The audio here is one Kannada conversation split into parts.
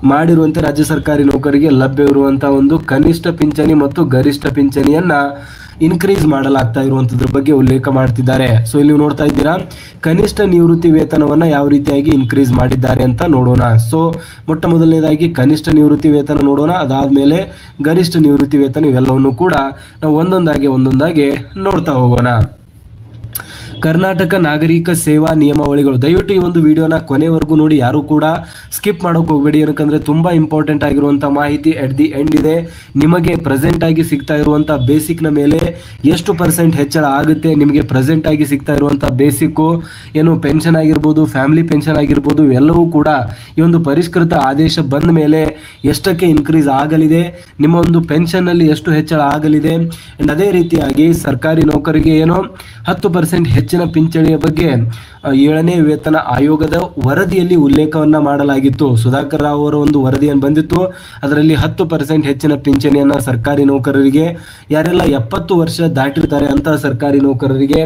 ಮಾಡಿರುವಂತೆ ರಾಜ್ಯ ಸರ್ಕಾರಿ ನೌಕರಿಗೆ ಲಭ್ಯವಿರುವಂತಹ ಒಂದು ಕನಿಷ್ಠ ಪಿಂಚಣಿ ಮತ್ತು ಗರಿಷ್ಠ ಪಿಂಚಣಿಯನ್ನ ಇನ್ಕ್ರೀಸ್ ಮಾಡಲಾಗ್ತಾ ಇರುವಂತದ್ರ ಬಗ್ಗೆ ಉಲ್ಲೇಖ ಮಾಡ್ತಿದ್ದಾರೆ. ಸೊ ಇಲ್ಲಿ ನೋಡ್ತಾ ಇದ್ದೀರಾ ಕನಿಷ್ಠ ನಿವೃತ್ತಿ ವೇತನವನ್ನ ಯಾವ ರೀತಿಯಾಗಿ ಇನ್ಕ್ರೀಸ್ ಮಾಡಿದ್ದಾರೆ ಅಂತ ನೋಡೋಣ. ಸೊ ಮೊಟ್ಟ ಮೊದಲನೇದಾಗಿ ಕನಿಷ್ಠ ನಿವೃತ್ತಿ ವೇತನ ನೋಡೋಣ, ಅದಾದ್ಮೇಲೆ ಗರಿಷ್ಠ ನಿವೃತ್ತಿ ವೇತನ, ಇವೆಲ್ಲವನ್ನು ಕೂಡ ನಾವು ಒಂದೊಂದಾಗಿ ನೋಡ್ತಾ ಹೋಗೋಣ. ಕರ್ನಾಟಕ ನಾಗರಿಕ ಸೇವಾ ನಿಯಮಾವಳಿಗಳು. ದಯವಿಟ್ಟು ಈ ಒಂದು ವಿಡಿಯೋನ ಕೊನೆವರೆಗೂ ನೋಡಿ, ಯಾರು ಕೂಡ ಸ್ಕಿಪ್ ಮಾಡೋಕೆ ಹೋಗಬೇಡಿ. ಯಾಕಂದ್ರೆ ತುಂಬಾ ಇಂಪಾರ್ಟೆಂಟ್ ಆಗಿರುವಂತಹ ಮಾಹಿತಿ ಎಟ್ ದಿ ಎಂಡ್ ಇದೆ. ನಿಮಗೆ ಪ್ರೆಸೆಂಟ್ ಆಗಿ ಸಿಗ್ತಾ ಇರುವಂತಹ ಬೇಸಿಕ್ ನ ಮೇಲೆ ಎಷ್ಟು % ಹೆಚ್ಚಳ ಆಗುತ್ತೆ, ನಿಮಗೆ ಪ್ರೆಸೆಂಟ್ ಆಗಿ ಸಿಗ್ತಾ ಇರುವಂತಹ ಬೇಸಿಕ್ ಏನು ಪೆನ್ಷನ್ ಆಗಿರ್ಬೋದು, ಫ್ಯಾಮಿಲಿ ಪೆನ್ಷನ್ ಆಗಿರ್ಬೋದು, ಎಲ್ಲವೂ ಕೂಡ ಈ ಒಂದು ಪರಿಷ್ಕೃತ ಆದೇಶ ಬಂದ ಮೇಲೆ ಎಷ್ಟಕ್ಕೆ ಇನ್ಕ್ರೀಸ್ ಆಗಲಿದೆ, ನಿಮ್ಮ ಒಂದು ಪೆನ್ಷನ್ ಅಲ್ಲಿ ಎಷ್ಟು ಹೆಚ್ಚಳ ಆಗಲಿದೆ, ಅಂಡ್ ಅದೇ ರೀತಿಯಾಗಿ ಸರ್ಕಾರಿ ನೌಕರಿಗೆ ಏನೋ 10% ಹೆಚ್ಚಿನ ಪಿಂಚಣಿಯ ಬಗ್ಗೆ 7ನೇ ವೇತನ ಆಯೋಗದ ವರದಿಯಲ್ಲಿ ಉಲ್ಲೇಖವನ್ನ ಮಾಡಲಾಗಿತ್ತು. ಸುಧಾಕರ್ ರಾವ್ ಅವರ ಒಂದು ವರದಿಯನ್ನು ಬಂದಿತ್ತು. ಅದರಲ್ಲಿ 10% ಹೆಚ್ಚಿನ ಪಿಂಚಣಿಯನ್ನ ಸರ್ಕಾರಿ ನೌಕರರಿಗೆ, ಯಾರೆಲ್ಲ 70 ವರ್ಷ ದಾಟಿರ್ತಾರೆ ಅಂತ ಸರ್ಕಾರಿ ನೌಕರರಿಗೆ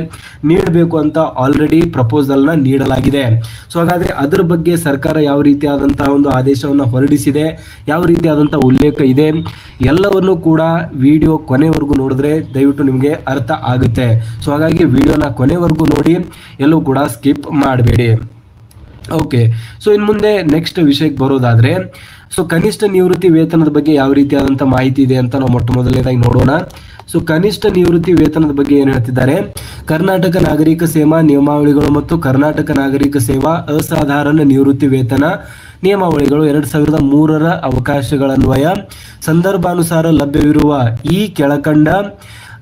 ನೀಡಬೇಕು ಅಂತ ಆಲ್ರೆಡಿ ಪ್ರಪೋಸಲ್ ನ ನೀಡಲಾಗಿದೆ. ಸೊ ಹಾಗಾದ್ರೆ ಅದ್ರ ಬಗ್ಗೆ ಸರ್ಕಾರ ಯಾವ ರೀತಿಯಾದಂತಹ ಒಂದು ಆದೇಶವನ್ನು ಹೊರಡಿಸಿದೆ, ಯಾವ ರೀತಿಯಾದಂತಹ ಉಲ್ಲೇಖ ಇದೆ, ಎಲ್ಲವನ್ನು ಕೂಡ ವಿಡಿಯೋ ಕೊನೆವರೆಗೂ ನೋಡಿದ್ರೆ ದಯವಿಟ್ಟು ನಿಮಗೆ ಅರ್ಥ ಆಗುತ್ತೆ. ಸೊ ಹಾಗಾಗಿ ವಿಡಿಯೋನ ಕೊನೆವರೆಗೂ ನೋಡಿ, ಎಲ್ಲೂ ಕೂಡ ಸ್ಕಿಪ್ ಮಾಡಬೇಡಿ. ಓಕೆ, ಸೊ ಇನ್ನು ಮುಂದೆ ನೆಕ್ಸ್ಟ್ ವಿಷಯಕ್ಕೆ ಬರೋದಾದ್ರೆ, ಸೊ ಕನಿಷ್ಠ ನಿವೃತ್ತಿ ವೇತನದ ಬಗ್ಗೆ ಯಾವ ರೀತಿಯಾದಂಥ ಮಾಹಿತಿ ಇದೆ ಅಂತ ನಾವು ಮೊಟ್ಟ ಮೊದಲನೇದಾಗಿ ನೋಡೋಣ. ಸೊ ಕನಿಷ್ಠ ನಿವೃತ್ತಿ ವೇತನದ ಬಗ್ಗೆ ಏನು ಹೇಳ್ತಿದ್ದಾರೆ, ಕರ್ನಾಟಕ ನಾಗರಿಕ ಸೇವಾ ನಿಯಮಾವಳಿಗಳು ಮತ್ತು ಕರ್ನಾಟಕ ನಾಗರಿಕ ಸೇವಾ ಅಸಾಧಾರಣ ನಿವೃತ್ತಿ ವೇತನ ನಿಯಮಾವಳಿಗಳು 2003ರ ಅವಕಾಶಗಳನ್ವಯ ಸಂದರ್ಭಾನುಸಾರ ಲಭ್ಯವಿರುವ ಈ ಕೆಳಕಂಡ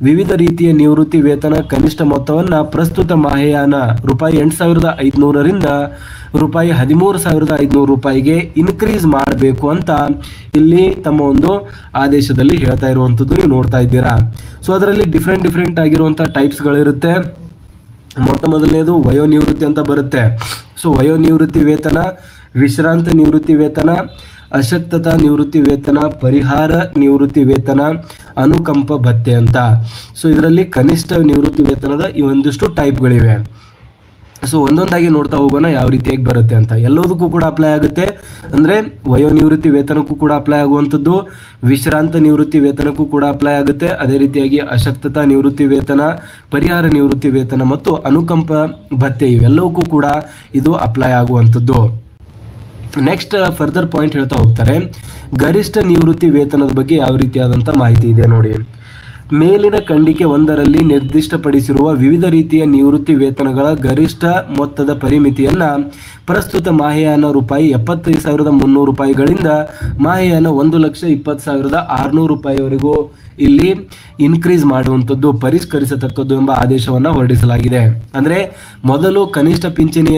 ವಿವಿಧ ರೀತಿಯ ನಿವೃತ್ತಿ ವೇತನ ಕನಿಷ್ಠ ಮೊತ್ತವನ್ನ ಪ್ರಸ್ತುತ ಮಾಹೆಯಾನ ₹8,500ರಿಂದ ₹13,500 ಇನ್ಕ್ರೀಸ್ ಮಾಡಬೇಕು ಅಂತ ಇಲ್ಲಿ ತಮ್ಮ ಒಂದು ಆದೇಶದಲ್ಲಿ ಹೇಳ್ತಾ ಇರುವಂತದ್ದು ನೀವು ನೋಡ್ತಾ ಇದ್ದೀರಾ. ಸೊ ಅದರಲ್ಲಿ ಡಿಫ್ರೆಂಟ್ ಆಗಿರುವಂತಹ ಟೈಪ್ಸ್ ಗಳಿರುತ್ತೆ. ಮೊಟ್ಟ ಮೊದಲನೇದು ವಯೋನಿವೃತ್ತಿ ಅಂತ ಬರುತ್ತೆ. ಸೊ ವಯೋನಿವೃತ್ತಿ ವೇತನ, ವಿಶ್ರಾಂತ ನಿವೃತ್ತಿ ವೇತನ, ಅಶಕ್ತತಾ ನಿವೃತ್ತಿ ವೇತನ, ಪರಿಹಾರ ನಿವೃತ್ತಿ ವೇತನ, ಅನುಕಂಪ ಭತ್ಯೆ ಅಂತ. ಸೊ ಇದರಲ್ಲಿ ಕನಿಷ್ಠ ನಿವೃತ್ತಿ ವೇತನದ ಈ ಒಂದಿಷ್ಟು ಟೈಪ್ಗಳಿವೆ. ಸೊ ಒಂದೊಂದಾಗಿ ನೋಡ್ತಾ ಹೋಗೋಣ ಯಾವ ರೀತಿಯಾಗಿ ಬರುತ್ತೆ ಅಂತ. ಎಲ್ಲದಕ್ಕೂ ಕೂಡ ಅಪ್ಲೈ ಆಗುತ್ತೆ. ಅಂದ್ರೆ ವಯೋನಿವೃತ್ತಿ ವೇತನಕ್ಕೂ ಕೂಡ ಅಪ್ಲೈ ಆಗುವಂಥದ್ದು, ವಿಶ್ರಾಂತ ನಿವೃತ್ತಿ ವೇತನಕ್ಕೂ ಕೂಡ ಅಪ್ಲೈ ಆಗುತ್ತೆ, ಅದೇ ರೀತಿಯಾಗಿ ಅಶಕ್ತತಾ ನಿವೃತ್ತಿ ವೇತನ, ಪರಿಹಾರ ನಿವೃತ್ತಿ ವೇತನ ಮತ್ತು ಅನುಕಂಪ ಭತ್ಯೆ ಇವೆಲ್ಲವಕ್ಕೂ ಕೂಡ ಇದು ಅಪ್ಲೈ ಆಗುವಂಥದ್ದು. ನೆಕ್ಸ್ಟ್ ಫರ್ದರ್ ಪಾಯಿಂಟ್ ಹೇಳ್ತಾ ಹೋಗ್ತಾರೆ, ಗರಿಷ್ಠ ನಿವೃತ್ತಿ ವೇತನದ ಬಗ್ಗೆ ಯಾವ ರೀತಿಯಾದಂಥ ಮಾಹಿತಿ ಇದೆ ನೋಡಿ. ಮೇಲಿನ ಖಂಡಿಕೆ 1ರಲ್ಲಿ ನಿರ್ದಿಷ್ಟಪಡಿಸಿರುವ ವಿವಿಧ ರೀತಿಯ ನಿವೃತ್ತಿ ವೇತನಗಳ ಗರಿಷ್ಠ ಮೊತ್ತದ ಪರಿಮಿತಿಯನ್ನ ಪ್ರಸ್ತುತ ಮಾಹೆಯಾನ ₹75,300ಗಳಿಂದ ಮಾಹೆಯಾನ ₹1,20,600ವರೆಗೂ ಇಲ್ಲಿ ಇನ್ಕ್ರೀಸ್ ಮಾಡುವಂಥದ್ದು, ಪರಿಷ್ಕರಿಸತಕ್ಕದ್ದು ಎಂಬ ಆದೇಶವನ್ನ ಹೊರಡಿಸಲಾಗಿದೆ. ಅಂದ್ರೆ ಮೊದಲು ಕನಿಷ್ಠ ಪಿಂಚಣಿ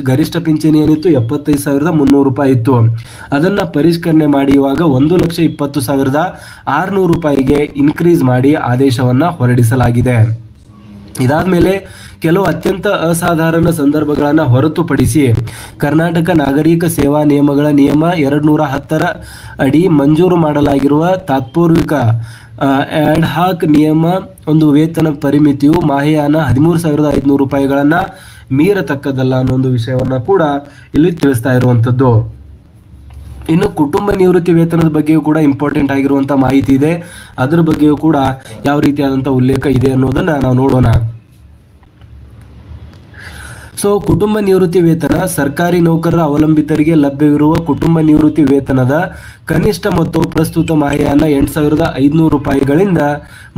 ಗರಿಷ್ಠ ಪಿಂಚಣಿ ಏನಿತ್ತು ₹75,300 ಇತ್ತು. ಅದನ್ನ ಪರಿಷ್ಕರಣೆ ಮಾಡಿ ಇವಾಗ ₹1,20,600 ಇನ್ಕ್ರೀಸ್ ಮಾಡಿ ಆದೇಶವನ್ನ ಹೊರಡಿಸಲಾಗಿದೆ. ಇದಾದ್ಮೇಲೆ ಕೆಲವು ಅತ್ಯಂತ ಅಸಾಧಾರಣ ಸಂದರ್ಭಗಳನ್ನು ಹೊರತುಪಡಿಸಿ ಕರ್ನಾಟಕ ನಾಗರಿಕ ಸೇವಾ ನಿಯಮಗಳ ನಿಯಮ 210ರ ಅಡಿ ಮಂಜೂರು ಮಾಡಲಾಗಿರುವ ತಾತ್ಪೂರ್ವಿಕ ಆಡ್ ಹಾಕ್ ನಿಯಮ ಒಂದು ವೇತನ ಪರಿಮಿತಿಯು ಮಾಹೆಯಾನ ₹13,500 ಮೀರತಕ್ಕದಲ್ಲ ಅನ್ನೋ ಒಂದು ವಿಷಯವನ್ನ ಕೂಡ ಇಲ್ಲಿ ತಿಳಿಸ್ತಾ ಇರುವಂತದ್ದು. ಇನ್ನು ಕುಟುಂಬ ನಿವೃತ್ತಿ ವೇತನದ ಬಗ್ಗೆಯೂ ಕೂಡ ಇಂಪಾರ್ಟೆಂಟ್ ಆಗಿರುವಂತಹ ಮಾಹಿತಿ ಇದೆ. ಅದರ ಬಗ್ಗೆಯೂ ಕೂಡ ಯಾವ ರೀತಿಯಾದಂತಹ ಉಲ್ಲೇಖ ಇದೆ ಅನ್ನೋದನ್ನ ನಾವು ನೋಡೋಣ. ಸೊ ಕುಟುಂಬ ನಿವೃತ್ತಿ ವೇತನ ಸರ್ಕಾರಿ ನೌಕರರ ಅವಲಂಬಿತರಿಗೆ ಲಭ್ಯವಿರುವ ಕುಟುಂಬ ನಿವೃತ್ತಿ ವೇತನದ ಕನಿಷ್ಠ ಮೊತ್ತವು ಪ್ರಸ್ತುತ ಮಾಹೆಯಾನ ₹8,500ಗಳಿಂದ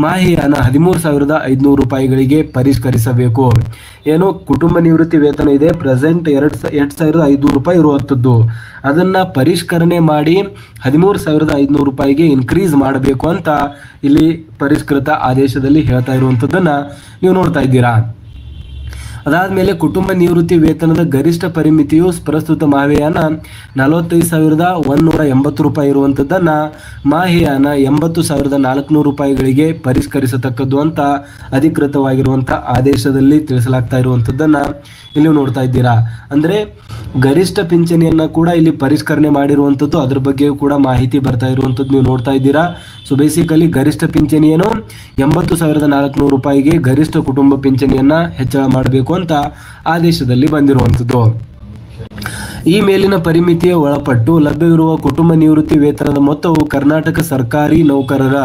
ಮಾಹೆಯಾನ ₹13,500 ಪರಿಷ್ಕರಿಸಬೇಕು. ಏನು ಕುಟುಂಬ ನಿವೃತ್ತಿ ವೇತನ ಇದೆ, ಪ್ರೆಸೆಂಟ್ ₹8,500 ಇರುವಂಥದ್ದು, ಅದನ್ನ ಪರಿಷ್ಕರಣೆ ಮಾಡಿ ₹13,500 ಇನ್ಕ್ರೀಸ್ ಮಾಡಬೇಕು ಅಂತ ಇಲ್ಲಿ ಪರಿಷ್ಕೃತ ಆದೇಶದಲ್ಲಿ ಹೇಳ್ತಾ ಇರುವಂಥದ್ದನ್ನ ನೀವು ನೋಡ್ತಾ ಇದ್ದೀರಾ. ಅದಾದ್ಮೇಲೆ ಕುಟುಂಬ ನಿವೃತ್ತಿ ವೇತನದ ಗರಿಷ್ಠ ಪರಿಮಿತಿಯು ಪ್ರಸ್ತುತ ಮಾಹೆಯಾನ ₹40,180 ಇರುವಂಥದ್ದನ್ನ ಮಾಹೆಯಾನ ₹80,400 ಪರಿಷ್ಕರಿಸತಕ್ಕದ್ದು ಅಂತ ಅಧಿಕೃತವಾಗಿರುವಂತಹ ಆದೇಶದಲ್ಲಿ ತಿಳಿಸಲಾಗ್ತಾ ಇರುವಂಥದ್ದನ್ನ ಇಲ್ಲಿ ನೋಡ್ತಾ ಇದ್ದೀರಾ. ಅಂದ್ರೆ ಗರಿಷ್ಠ ಪಿಂಚಣಿಯನ್ನ ಕೂಡ ಇಲ್ಲಿ ಪರಿಷ್ಕರಣೆ ಮಾಡಿರುವಂಥದ್ದು, ಅದ್ರ ಬಗ್ಗೆಯೂ ಕೂಡ ಮಾಹಿತಿ ಬರ್ತಾ ಇರುವಂಥದ್ದು ನೀವು ನೋಡ್ತಾ ಇದ್ದೀರಾ. ಸೊ ಬೇಸಿಕಲಿ ಗರಿಷ್ಠ ಪಿಂಚಣಿ ಏನು ₹80,400 ಗರಿಷ್ಠ ಕುಟುಂಬ ಪಿಂಚಣಿಯನ್ನ ಹೆಚ್ಚಳ ಮಾಡಬೇಕು ಅಂತ ಆದೇಶದಲ್ಲಿ ಬಂದಿರುವಂಥದ್ದು. ಈ ಮೇಲಿನ ಪರಿಮಿತಿಯ ಒಳಪಟ್ಟು ಲಭ್ಯವಿರುವ ಕುಟುಂಬ ನಿವೃತ್ತಿ ವೇತನದ ಮೊತ್ತವು ಕರ್ನಾಟಕ ಸರ್ಕಾರಿ ನೌಕರರ